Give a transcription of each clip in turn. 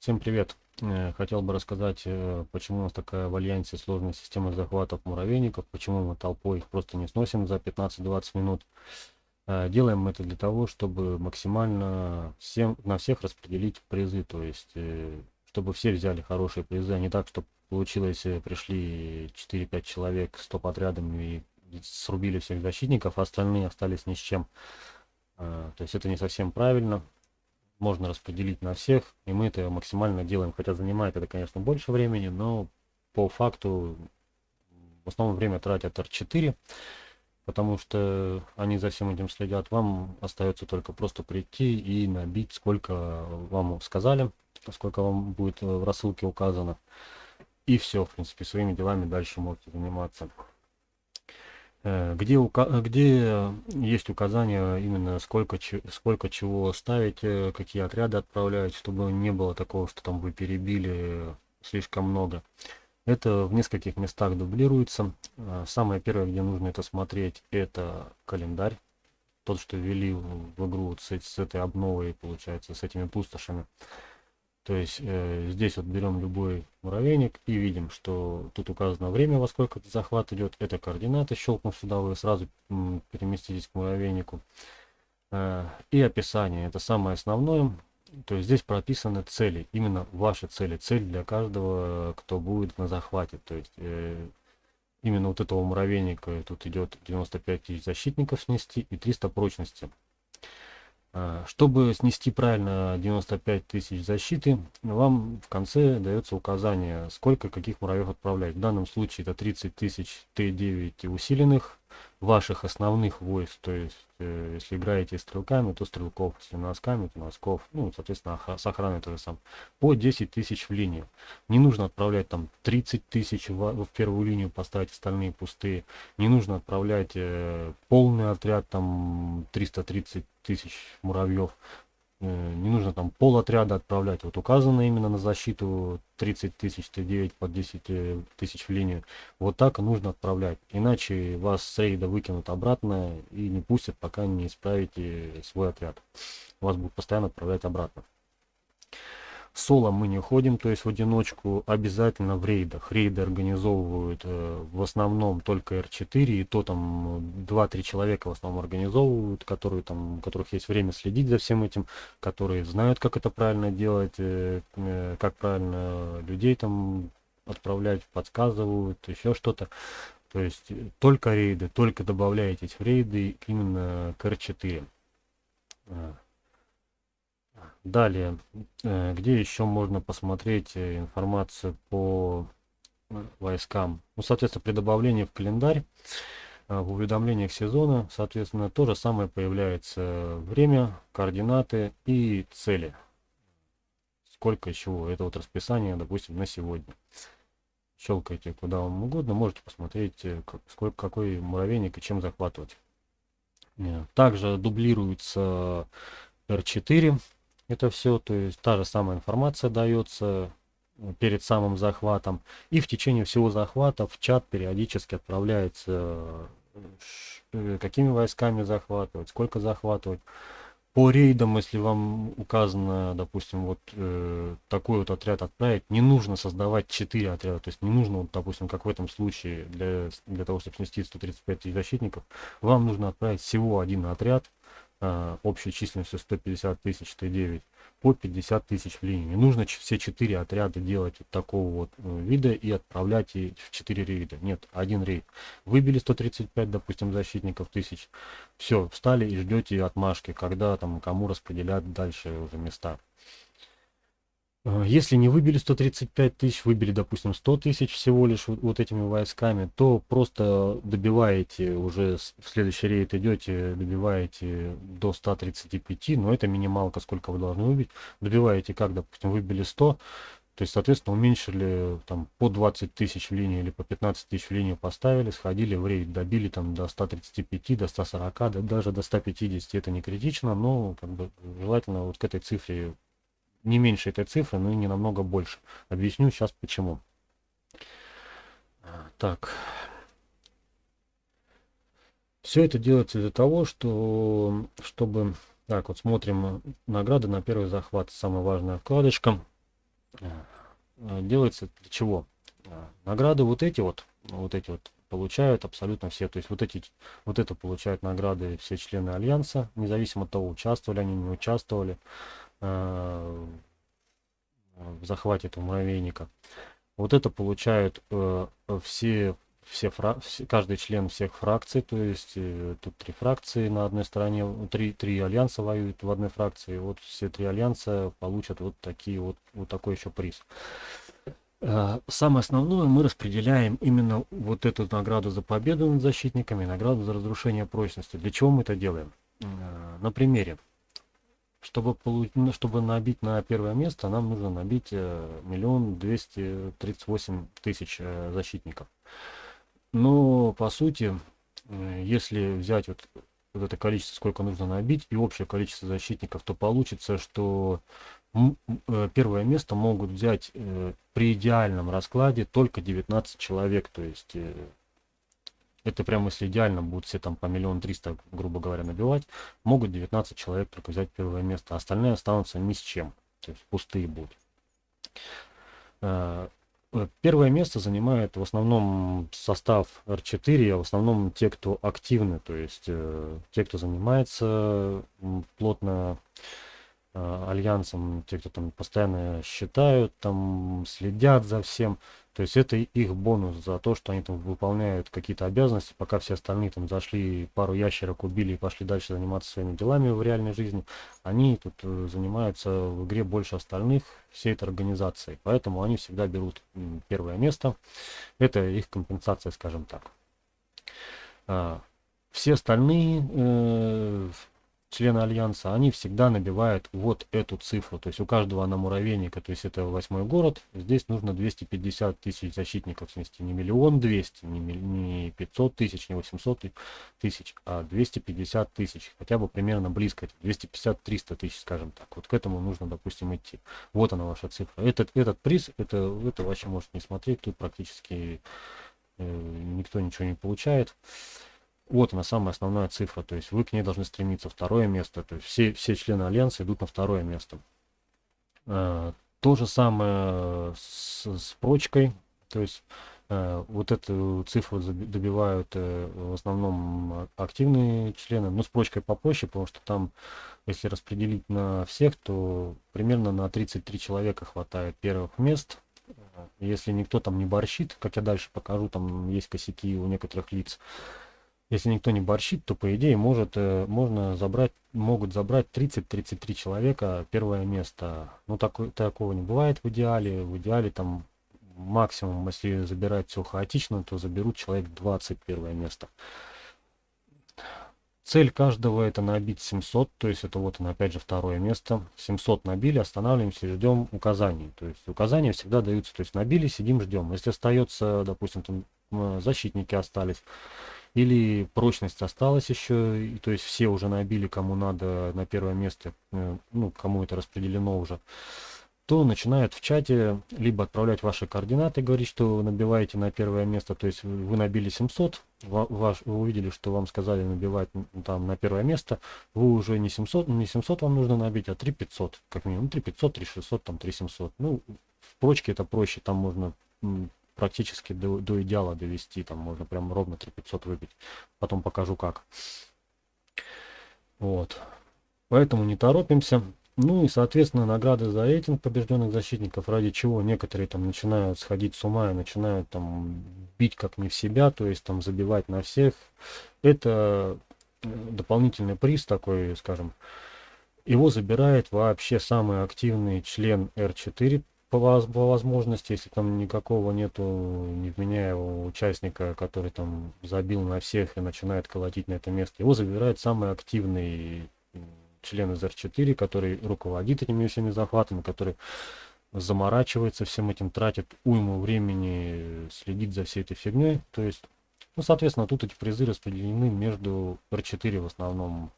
Всем привет! Хотел бы рассказать, почему у нас такая в Альянсе сложная система захватов муравейников, почему мы толпой их просто не сносим за 15-20 минут. Делаем мы это для того, чтобы максимально на всех распределить призы, то есть чтобы все взяли хорошие призы, а не так, чтобы получилось, пришли 4-5 человек с топ-отрядом и срубили всех защитников, а остальные остались ни с чем. То есть это не совсем правильно. Можно распределить на всех, и мы это максимально делаем, хотя занимает это, конечно, больше времени, но по факту в основном время тратят R4, потому что они за всем этим следят. Вам остается только просто прийти и набить, сколько вам сказали, сколько вам будет в рассылке указано, и все, в принципе, своими делами дальше можете заниматься. Где есть указания именно сколько чего ставить, какие отряды отправлять, чтобы не было такого, что там вы перебили слишком много. Это в нескольких местах дублируется. Самое первое, где нужно это смотреть, это календарь. Тот, что ввели в игру вот с этой обновой, получается, с этими пустошами. То есть здесь вот берем любой муравейник и видим, что тут указано время, во сколько этот захват идет. Это координаты. Щелкнув сюда, вы сразу переместитесь к муравейнику. И описание. Это самое основное. То есть здесь прописаны цели. Именно ваши цели. Цель для каждого, кто будет на захвате. То есть именно вот этого муравейника тут идет 95 тысяч защитников снести и 300 прочности. Чтобы снести правильно 95 тысяч защиты, вам в конце дается указание, сколько каких муравьев отправлять. В данном случае это 30 тысяч Т9 усиленных ваших основных войск. То есть, если играете стрелками, то стрелков, если носками, то носков. Ну, соответственно, с охраной тоже сам. По 10 тысяч в линию. Не нужно отправлять там 30 тысяч в первую линию, поставить остальные пустые. Не нужно отправлять полный отряд, там 330 тысяч муравьев. Не нужно там пол отряда отправлять. Вот указано именно на защиту 30 тысяч Т9 под 10 тысяч в линию. Вот так и нужно отправлять. Иначе вас с рейда выкинут обратно и не пустят, пока не исправите свой отряд. Вас будут постоянно отправлять обратно. Соло мы не ходим, то есть в одиночку, обязательно в рейдах. Рейды организовывают в основном только R4, и то там 2-3 человека в основном организовывают, которые там, у которых есть время следить за всем этим, которые знают, как это правильно делать, как правильно людей там отправлять, подсказывают, еще что-то. То есть только рейды, только добавляетесь в рейды именно к R4. Далее, где еще можно посмотреть информацию по войскам? Ну, соответственно, при добавлении в календарь, в уведомлениях сезона, соответственно, то же самое появляется время, координаты и цели. Сколько чего. Это вот расписание, допустим, на сегодня. Щелкайте куда вам угодно, можете посмотреть, какой муравейник и чем захватывать. Также дублируется R4. Это все, то есть та же самая информация дается перед самым захватом. И в течение всего захвата в чат периодически отправляется, какими войсками захватывать, сколько захватывать. По рейдам, если вам указано, допустим, вот такой вот отряд отправить, не нужно создавать 4 отряда. То есть не нужно, вот, допустим, как в этом случае, для того, чтобы снести 135 тысяч защитников, вам нужно отправить всего один отряд общей численностью 150 тысяч Т9 по 50 тысяч в линию. Не нужно все 4 отряда делать вот такого вот вида и отправлять в 4 рейда. Нет, один рейд. Выбили 135, допустим, защитников тысяч. Все, встали и ждете отмашки, когда там кому распределят дальше уже места. Если не выбили 135 тысяч, выбили, допустим, 100 тысяч всего лишь вот этими войсками, то просто добиваете уже в следующий рейд идете, добиваете до 135, но это минималка, сколько вы должны выбить. Добиваете как, допустим, выбили 100, то есть, соответственно, уменьшили там по 20 тысяч в линию или по 15 тысяч в линию поставили, сходили в рейд, добили там до 135, до 140, даже до 150, это не критично, но как бы желательно вот к этой цифре не меньше этой цифры, но и не намного больше. Объясню сейчас почему. Так. Все это делается для того, чтобы... Так, вот смотрим награды на первый захват. Самая важная вкладочка. Делается для чего? Награды вот эти вот получают абсолютно все. То есть вот это получают награды все члены Альянса, независимо от того, участвовали они, не участвовали в захвате этого муравейника. Вот это получают каждый член всех фракций, то есть тут три фракции на одной стороне, три альянса воюют в одной фракции, вот все три альянса получат вот такой еще приз. Самое основное мы распределяем именно вот эту награду за победу над защитниками, награду за разрушение прочности. Для чего мы это делаем? На примере. Чтобы набить на первое место, нам нужно набить 1 238 000 защитников. Но по сути, если взять вот это количество, сколько нужно набить, и общее количество защитников, то получится, что первое место могут взять при идеальном раскладе только 19 человек. То есть это прямо если идеально будут все там по 1 300 000, грубо говоря, набивать, могут 19 человек только взять первое место, а остальные останутся ни с чем, то есть пустые будут. Первое место занимает в основном состав R4, а в основном те, кто активны, то есть те, кто занимается плотно альянсом, те, кто там постоянно считают, там следят за всем. То есть это их бонус за то, что они там выполняют какие-то обязанности, пока все остальные там зашли, пару ящерок убили и пошли дальше заниматься своими делами в реальной жизни. Они тут занимаются в игре больше остальных всей этой организацией. Поэтому они всегда берут первое место. Это их компенсация, скажем так. Все остальные члены Альянса, они всегда набивают вот эту цифру. То есть у каждого на муравейника, то есть это 8-й город, здесь нужно 250 000 защитников снести. Не 1 200 000, не 500 000, не 800 000, а 250 000. Хотя бы примерно близко. 250-300 000, скажем так. Вот к этому нужно, допустим, идти. Вот она ваша цифра. Этот приз, это вообще можете не смотреть. Тут практически никто ничего не получает. Вот она самая основная цифра, то есть вы к ней должны стремиться. Второе место, то есть все члены Альянса идут на второе место. То же самое с прочкой, то есть вот эту цифру добивают в основном активные члены, но с прочкой попроще, потому что там, если распределить на всех, то примерно на 33 человека хватает первых мест. Если никто там не борщит, как я дальше покажу, там есть косяки у некоторых лиц. Если никто не борщит, то по идее могут забрать 30-33 человека первое место. Ну такого не бывает в идеале. В идеале там максимум, если забирать все хаотично, то заберут человек 20 первое место. Цель каждого это набить 700, то есть это вот опять же второе место. 700 набили, останавливаемся, ждем указаний. То есть указания всегда даются, то есть набили, сидим, ждем. Если остается, допустим, там защитники остались, или прочность осталась еще, и, то есть все уже набили, кому надо на первое место, ну, кому это распределено уже, то начинают в чате либо отправлять ваши координаты, говорить, что вы набиваете на первое место, то есть вы набили 700, вы увидели, что вам сказали набивать там на первое место, вы уже не 700 вам нужно набить, а 3500, как минимум, 3500, 3600, там 3700. Ну, в прочке это проще, там можно практически до идеала довести, там можно прям ровно 3500 выбить. Потом покажу как. Вот. Поэтому не торопимся. Ну и, соответственно, награды за рейтинг побежденных защитников, ради чего некоторые там начинают сходить с ума и начинают там бить как не в себя, то есть там забивать на всех. Это дополнительный приз такой, скажем. Его забирает вообще самый активный член R4 по возможности, если там никакого нету невменяемого участника, который там забил на всех и начинает колотить на это место. Его забирает самый активный член из R4, который руководит этими всеми захватами, который заморачивается всем этим, тратит уйму времени, следит за всей этой фигней. То есть, ну, соответственно, тут эти призы распределены между R4 в основном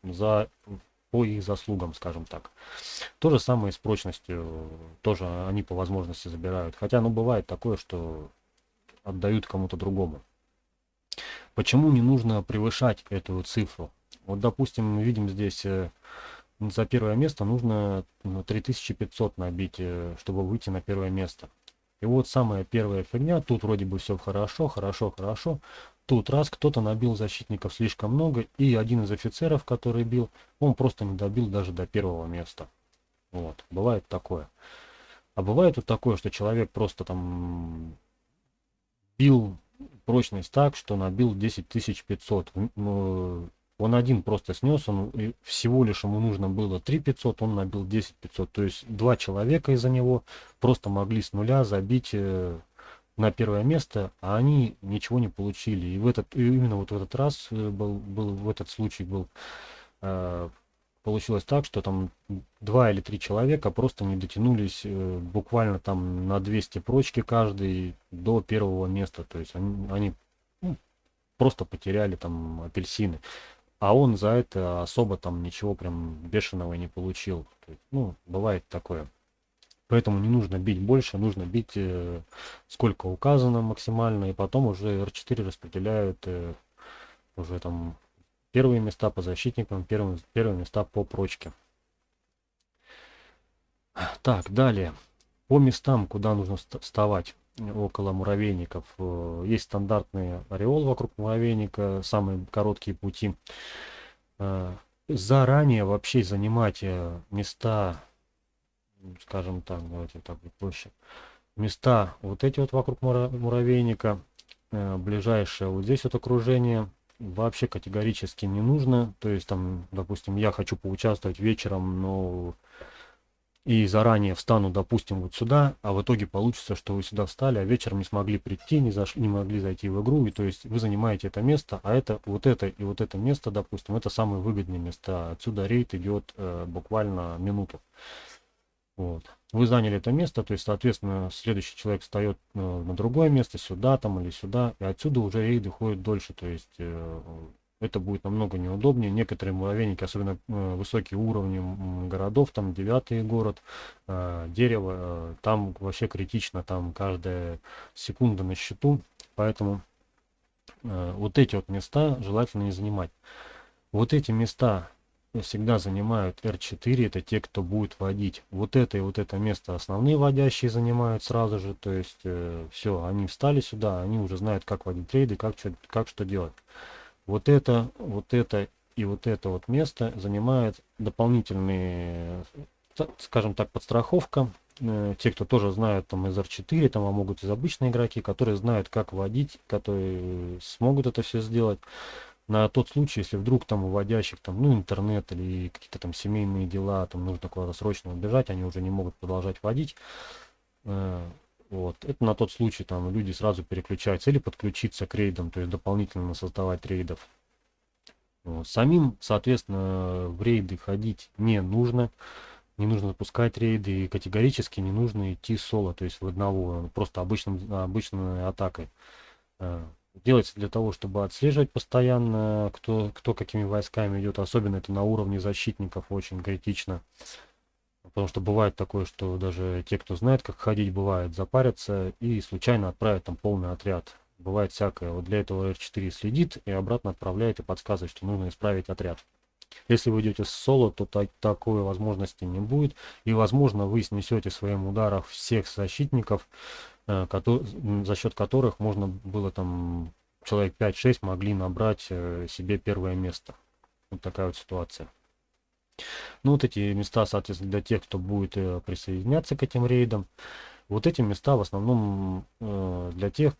по их заслугам, скажем так. То же самое и с прочностью, тоже они по возможности забирают. Хотя, ну, бывает такое, что отдают кому-то другому. Почему не нужно превышать эту цифру? Вот, допустим, мы видим здесь за первое место нужно 3500 набить, чтобы выйти на первое место. И вот самая первая фигня, тут вроде бы все хорошо, хорошо, хорошо. Тут раз кто-то набил защитников слишком много, и один из офицеров, который бил, он просто не добил даже до первого места. Вот, бывает такое. А бывает вот такое, что человек просто там бил прочность так, что набил 10500. Он один просто снес, всего лишь ему нужно было 3500, он набил 10500. То есть два человека из-за него просто могли с нуля забить на первое место, а они ничего не получили. И именно вот в этот раз в этот случай э, получилось так, что там 2 или 3 человека просто не дотянулись буквально там на 200 прочки каждый до первого места. То есть они ну, просто потеряли там апельсины. А он за это особо там ничего прям бешеного не получил. То есть, ну, бывает такое. Поэтому не нужно бить больше, нужно бить сколько указано максимально, и потом уже R4 распределяют уже там первые места по защитникам, первые места по прочке. Так, далее. По местам, куда нужно вставать около муравейников, есть стандартный ореол вокруг муравейника, самые короткие пути. Заранее вообще занимать места, скажем так, давайте так будет проще. Места вот эти вот вокруг муравейника, ближайшее вот здесь вот окружение вообще категорически не нужно. То есть там, допустим, я хочу поучаствовать вечером, но и заранее встану, допустим, вот сюда, а в итоге получится, что вы сюда встали, а вечером не смогли прийти, не могли зайти в игру, и то есть вы занимаете это место, а это и вот это место, допустим, это самые выгодные места. Отсюда рейд идет буквально минуту. Вот. Вы заняли это место, то есть, соответственно, следующий человек встает на другое место, сюда там или сюда, и отсюда уже рейды ходят дольше, то есть это будет намного неудобнее. Некоторые муравейники, особенно высокие уровни городов, там 9-й город, дерево, там вообще критично, там каждая секунда на счету, поэтому вот эти вот места желательно не занимать. Вот эти места всегда занимают R4, это те, кто будет водить. Вот это и вот это место основные водящие занимают сразу же, то есть все, они встали сюда, они уже знают, как водить трейды, как что делать. Вот это и вот это вот место занимает дополнительные, скажем так, подстраховка. Те, кто тоже знают там из R4, там, а могут из обычные игроки, которые знают, как водить, которые смогут это все сделать. На тот случай, если вдруг там у вводящих там, ну, интернет или какие-то там семейные дела, там нужно куда-то срочно убежать, они уже не могут продолжать водить. Вот. Это на тот случай, там люди сразу переключаются или подключиться к рейдам, то есть дополнительно создавать рейдов. Вот. Самим, соответственно, в рейды ходить не нужно. Не нужно запускать рейды и категорически не нужно идти соло, то есть в одного, просто обычной атакой. Делается для того, чтобы отслеживать постоянно, кто какими войсками идет, особенно это на уровне защитников очень критично. Потому что бывает такое, что даже те, кто знает, как ходить, бывает, запарятся и случайно отправят там полный отряд. Бывает всякое. Вот для этого R4 следит и обратно отправляет и подсказывает, что нужно исправить отряд. Если вы идете с соло, то такой возможности не будет. И, возможно, вы снесете своим ударом всех защитников, за счет которых можно было там человек 5-6 могли набрать себе первое место. Вот такая вот ситуация. Ну, вот эти места, соответственно, для тех, кто будет присоединяться к этим рейдам. Вот эти места в основном для тех,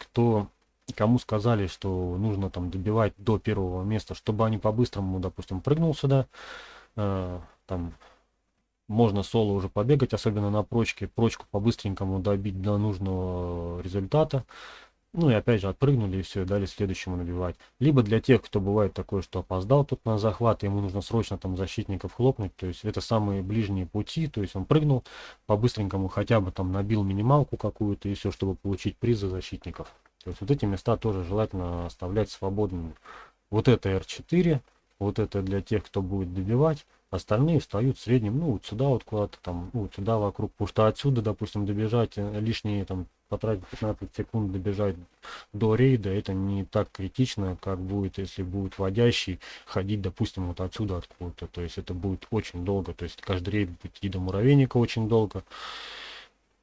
кому сказали, что нужно там добивать до первого места, чтобы они по-быстрому, допустим, прыгнул сюда, там можно соло уже побегать, особенно на прочке, прочку по-быстренькому добить до нужного результата. Ну и опять же отпрыгнули и все, и дали следующему набивать. Либо для тех, кто бывает такое, что опоздал тут на захват, и ему нужно срочно там защитников хлопнуть, то есть это самые ближние пути, то есть он прыгнул по-быстренькому, хотя бы там набил минималку какую-то и все, чтобы получить призы защитников. То есть вот эти места тоже желательно оставлять свободными. Вот это R4, вот это для тех, кто будет добивать, Остальные встают в среднем, ну, вот сюда вот куда-то там, ну, вот сюда вокруг. Потому что отсюда, допустим, добежать лишние там потратить 15 секунд добежать до рейда, это не так критично, как будет, если будет водящий ходить, допустим, вот отсюда откуда-то. То есть это будет очень долго. То есть каждый рейд будет идти до муравейника очень долго.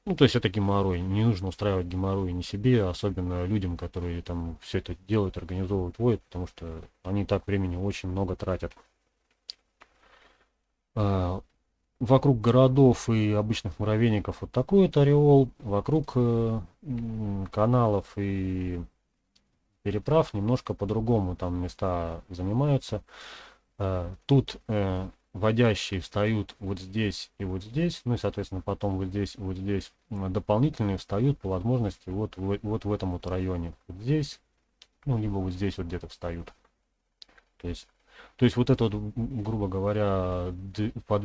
Ну, то есть это геморрой. Не нужно устраивать геморрой ни себе, особенно людям, которые там все это делают, организовывают, водят, потому что они и так времени очень много тратят. А, Вокруг городов и обычных муравейников вот такой вот ореол, вокруг каналов и переправ немножко по-другому там места занимаются. Тут водящие встают вот здесь и вот здесь, ну и, соответственно, потом вот здесь и вот здесь. Дополнительные встают по возможности вот в этом вот районе. Вот здесь, ну, либо вот здесь вот где-то встают. То есть, то есть вот это вот, грубо говоря, по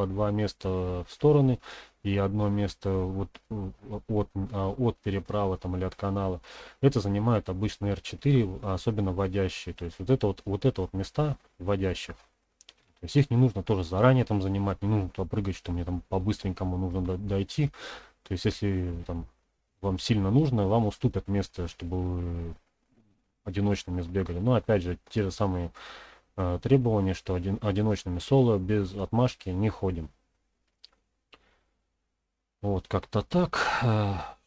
два места в стороны и одно место вот от переправы там или от канала. Это занимает обычно R4, особенно водящие. То есть вот это вот места вводящих. То есть их не нужно тоже заранее там занимать, не нужно туда прыгать, что мне там по-быстренькому нужно дойти. То есть если там вам сильно нужно, вам уступят место, чтобы вы одиночными сбегали. Но опять же, те же самые требования, что одиночными соло без отмашки не ходим. Вот как-то так.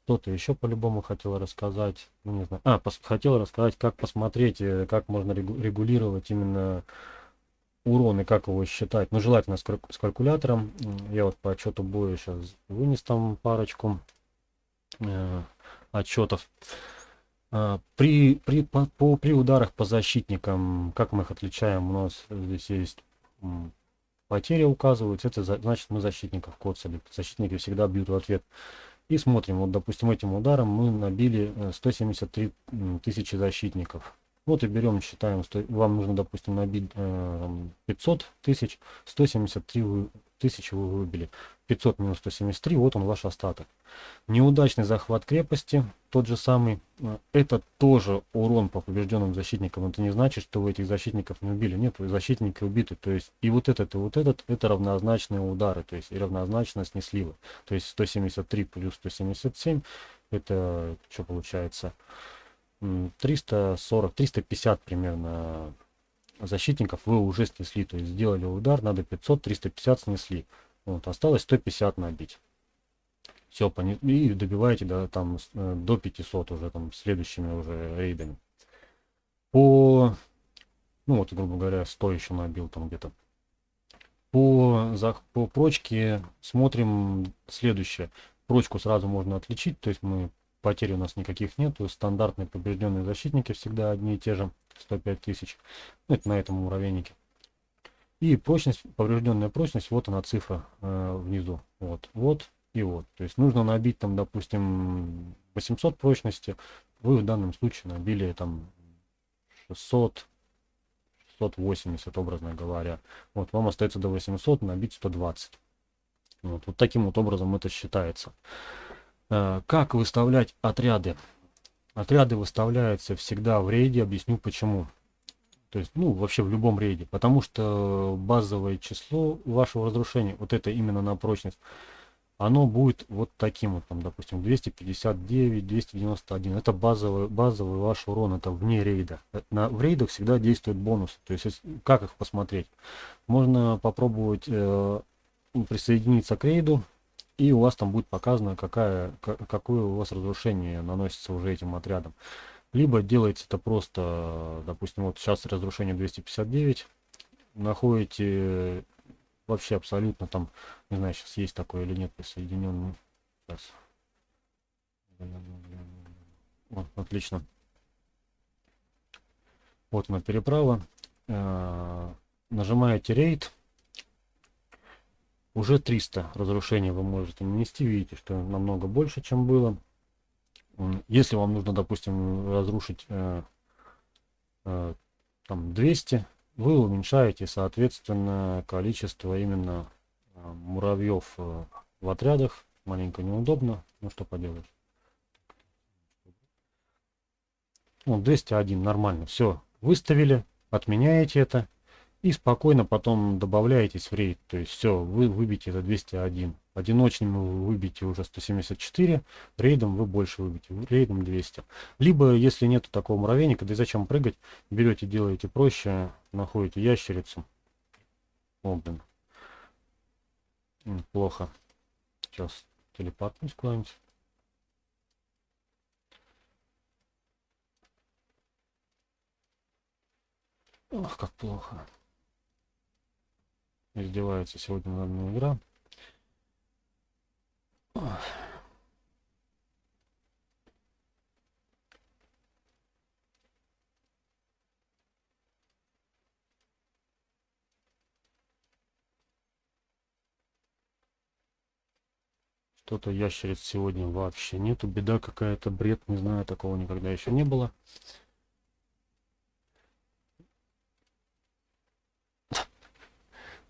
Что-то еще по-любому хотел рассказать. Ну, не знаю. Хотел рассказать, как посмотреть, как можно регулировать именно урон и как его считать. Ну, желательно с калькулятором. Я вот по отчету боя сейчас вынес там парочку отчетов. При ударах по защитникам, как мы их отличаем, у нас здесь есть потери указываются, это значит мы защитников коцали. Защитники всегда бьют в ответ. И смотрим, вот допустим этим ударом мы набили 173 тысячи защитников. Вот и берем, считаем, вам нужно, допустим, набить 500 тысяч, 173 тысячи вы выбили. 500 минус 173, вот он ваш остаток. Неудачный захват крепости, тот же самый, это тоже урон по побежденным защитникам. Это не значит, что вы этих защитников не убили. Нет, защитники убиты. То есть и вот этот, это равнозначные удары, то есть и равнозначно снесли вы. То есть 173 плюс 177, это что получается? 340, 350 примерно защитников вы уже снесли. То есть сделали удар, надо 500, 350 снесли. Вот, осталось 150 набить. Все, и добиваете там, до 500 уже там следующими уже рейдами. Ну вот, грубо говоря, 100 еще набил там где-то. По прочке смотрим следующее. Прочку сразу можно отличить, то есть потерь у нас никаких нет. Стандартные поврежденные защитники всегда одни и те же, 105 тысяч. Ну, это на этом муравейнике. И прочность, поврежденная прочность, вот она цифра внизу. Вот и вот. То есть нужно набить там, допустим, 800 прочности. Вы в данном случае набили там 600, 680, образно говоря. Вот вам остается до 800 набить 120. Вот таким вот образом это считается. Как выставлять отряды? Отряды выставляются всегда в рейде. Объясню почему. То есть, ну, вообще в любом рейде. Потому что базовое число вашего разрушения, вот это именно на прочность, оно будет вот таким вот, там, допустим, 259, 291. Это базовый ваш урон, это вне рейда. В рейдах всегда действуют бонусы. То есть, как их посмотреть? Можно попробовать присоединиться к рейду, и у вас там будет показано, какое у вас разрушение наносится уже этим отрядом. Либо делаете это просто, допустим, вот сейчас разрушение 259, находите вообще абсолютно там, не знаю, сейчас есть такое или нет, присоединенный. Сейчас. Вот, отлично. Вот на переправа. Нажимаете рейд. Уже 300 разрушений вы можете нанести. Видите, что намного больше, чем было. Если вам нужно, допустим, разрушить там 200, вы уменьшаете, соответственно, количество именно муравьев в отрядах. Маленько неудобно, ну что поделаешь. Ну, 201 нормально. Все, выставили, отменяете это. И спокойно потом добавляетесь в рейд. То есть все, вы выбьете это 201. Одиночным вы выбьете уже 174, рейдом вы больше выбьете, рейдом 200. Либо, если нету такого муравейника, да и зачем прыгать, берете, делаете проще, находите ящерицу. О, блин. Плохо. Сейчас телепортнусь куда-нибудь. Ох, как плохо. Издевается сегодня наверное игра. Ох. Что-то ящериц сегодня вообще нету. Беда какая-то, бред, не знаю, такого никогда еще не было.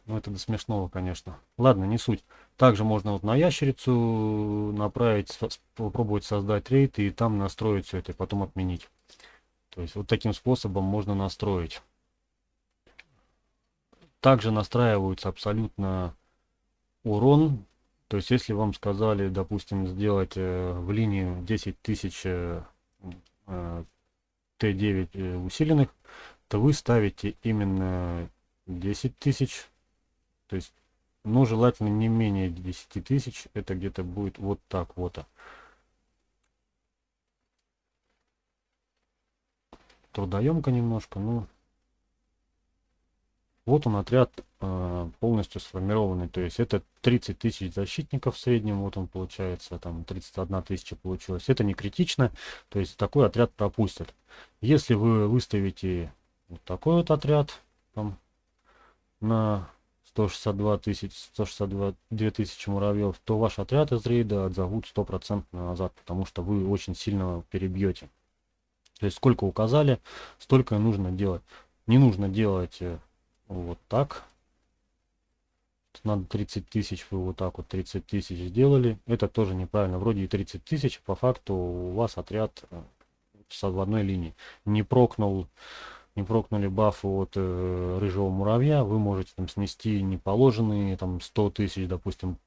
Ну, это до смешного, конечно. Ладно, не суть. Также можно вот на ящерицу направить, попробовать создать рейд и там настроить все это, и потом отменить. То есть вот таким способом можно настроить. Также настраивается абсолютно урон. То есть если вам сказали, допустим, сделать в линию 10 тысяч Т9 усиленных, то вы ставите именно 10 тысяч. То есть, ну, желательно не менее 10 тысяч. Это где-то будет вот так вот. Трудоемко немножко, но вот он отряд полностью сформированный. То есть это 30 тысяч защитников в среднем. Вот он получается, там 31 тысяча получилось. Это не критично. То есть такой отряд пропустят. Если вы выставите вот такой вот отряд там, на 162 тысячи муравьев, то ваш отряд из рейда отзовут 100% назад, потому что вы очень сильно перебьете. То есть сколько указали, столько и нужно делать. Не нужно делать вот так. Надо 30 тысяч, вы вот так вот 30 тысяч сделали. Это тоже неправильно. Вроде и 30 тысяч, по факту у вас отряд в одной линии. Не прокнули бафы от рыжего муравья, вы можете там снести неположенные там 100 тысяч, допустим,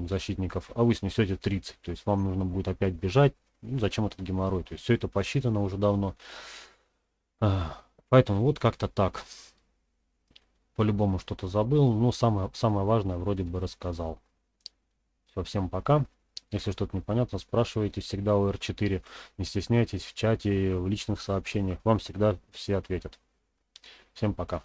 защитников, а вы снесете 30. То есть вам нужно будет опять бежать. Ну, зачем этот геморрой? То есть все это посчитано уже давно. Поэтому вот как-то так. По-любому что-то забыл, но самое важное вроде бы рассказал. Все, всем пока. Если что-то непонятно, спрашивайте всегда у R4. Не стесняйтесь в чате, в личных сообщениях. Вам всегда все ответят. Всем пока.